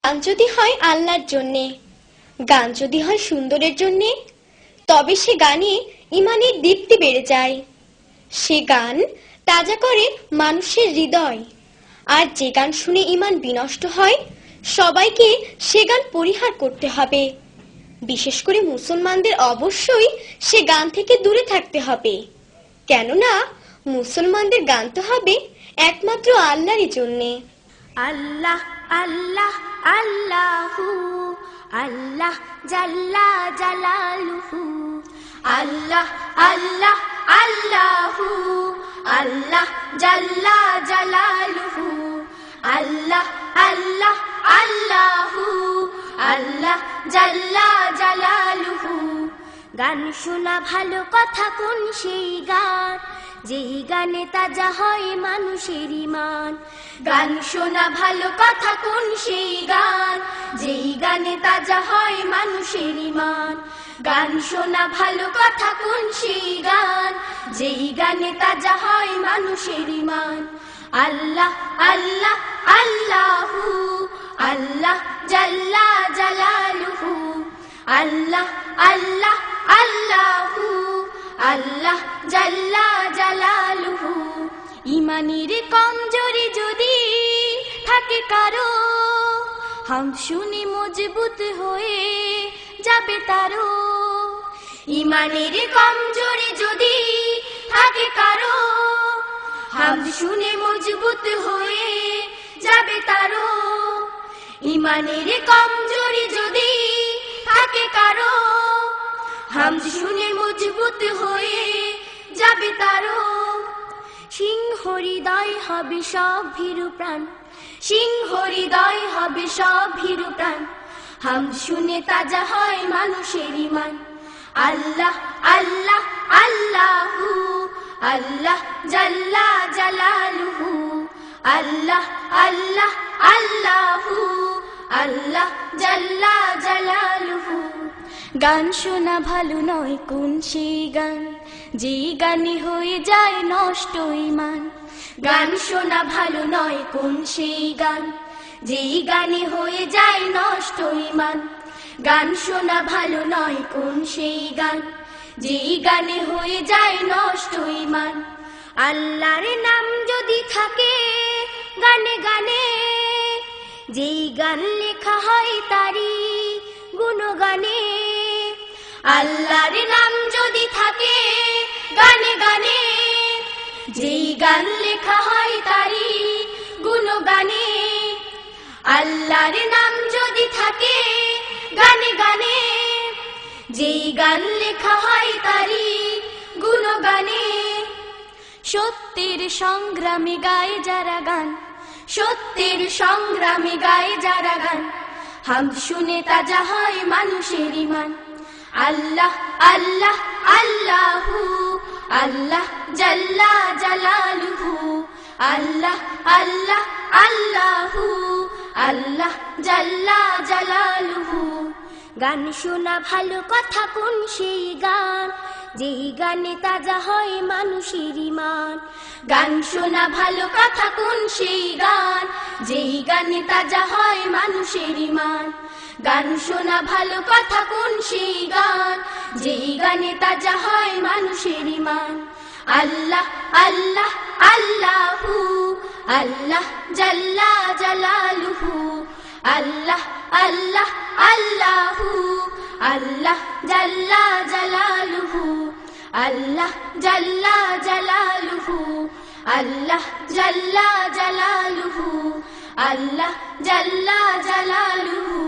গান যদি হয় আল্লাহর জন্যে, গান যদি হয় সুন্দরের জন্যে, তবে সে গানে ইমানের দীপ্তি বেড়ে যায়। সে গান তাজা করে মানুষের হৃদয়। আর যে গান শুনে ইমান বিনষ্ট হয়, সবাইকে সে গান পরিহার করতে হবে। বিশেষ করে মুসলমানদের অবশ্যই সে গান থেকে দূরে থাকতে হবে। কেননা মুসলমানদের গান তো হবে একমাত্র আল্লাহরই জন্যে। আল্লাহ আল্লাহ আল্লাহু আল্লাহ জাল্লা জালালুহু। আল্লাহ আল্লাহ আল্লাহু আল্লাহ জাল্লা জালালুহু। আল্লাহ আল্লাহ আল্লাহু আল্লাহ জাল্লা জালালুহু। গান শোনা ভালো কথা কোন সেই গান, যেই গানে তাজা হয় মানুষের ঈমান। গান শোনা ভালো কথা কোন সেই গান, যেই গানে তাজা হয় মানুষের ঈমান। গান শোনা ভালো কথা কোন সেই গান, যেই গানে তাজা হয় মানুষের ঈমান। আল্লাহ আল্লাহ আল্লাহু আল্লাহ জাল্লা জালালুহু। আল্লাহ আল্লাহ আল্লাহু আল্লাহ জাল্লা জালালুহু। ইমানের কমজোরি যদি থাকে কারো, হাম শুনে মজবুত হয়ে যাবে তারো। ইমানের কমজোরি যদি থাকে কারো, হাম শুনে মজবুত হয়ে যাবে তারো। ইমানের কমজোরি যদি থাকে কারো, হাম শুনে মজবুত হয়ে যাবে তারো। সিংহ হৃদয় হবে সব ভীরু প্রাণ, সিংহ হৃদয় হবে সব ভীরু প্রাণ। হাম শুনে তাজা হয় মানুষের ঈমান। আল্লাহ আল্লাহ আল্লাহু আল্লাহ জাল্লা জালালুহু। আল্লাহ আল্লাহ আল্লাহু আল্লাহ জাল্লা জালালুহু। গান শোনা ভালো নয় কোন সেই গান, যেই গানে হয়ে যায় নষ্ট ঈমান। গান শোনা ভালো নয় কোন সেই গান, যেই গানে হয়ে যায় নষ্ট ঈমান। গান শোনা ভালো নয় কোন সেই গান, যেই গানে হয়ে যায় নষ্ট ঈমান। আল্লাহর নাম যদি থাকে গানে গানে, যেই গান লেখা হয় তারি গুণগানে। আল্লাহর নাম যদি থাকে গানে গানে, যেই গান লেখা হয় তারি গুণগানে। আল্লাহর নাম যদি থাকে গানে গানে, যেই গান লেখা হয় তারি গুণগানে। সত্যের সংগ্রামে গায় যারা গান, সত্যের সংগ্রামে গায় যারা গান। হাম শুনে তাজা হয় মানুষের ঈমান। আল্লাহ আল্লাহ আল্লাহু আল্লাহ জাল্লা জালালুহু। আল্লাহ আল্লাহ আল্লাহু আল্লাহ জাল্লা জালালুহু। গান শোনা ভালো কথা কোন সেই গান, যেই গানে তাজা হয় মানুষের ঈমান। গান শোনা ভালো কথা কোন সেই গান, যেই গানে তাজা হয় মানুষের ঈমান। গান শোনা ভালো কথা কোন সেই গান, যেই গানে তাজা হয় মানুষের ঈমান। আল্লাহ আল্লাহ আল্লাহু আল্লাহ জাল্লা জালালুহু। আল্লাহ আল্লাহ আল্লাহু আল্লাহ জাল্লা জালালুহু। আল্লাহ জাল্লা জালালুহু। আল্লাহ জাল্লা জালালুহু। আল্লাহ জাল্লা জালালুহু।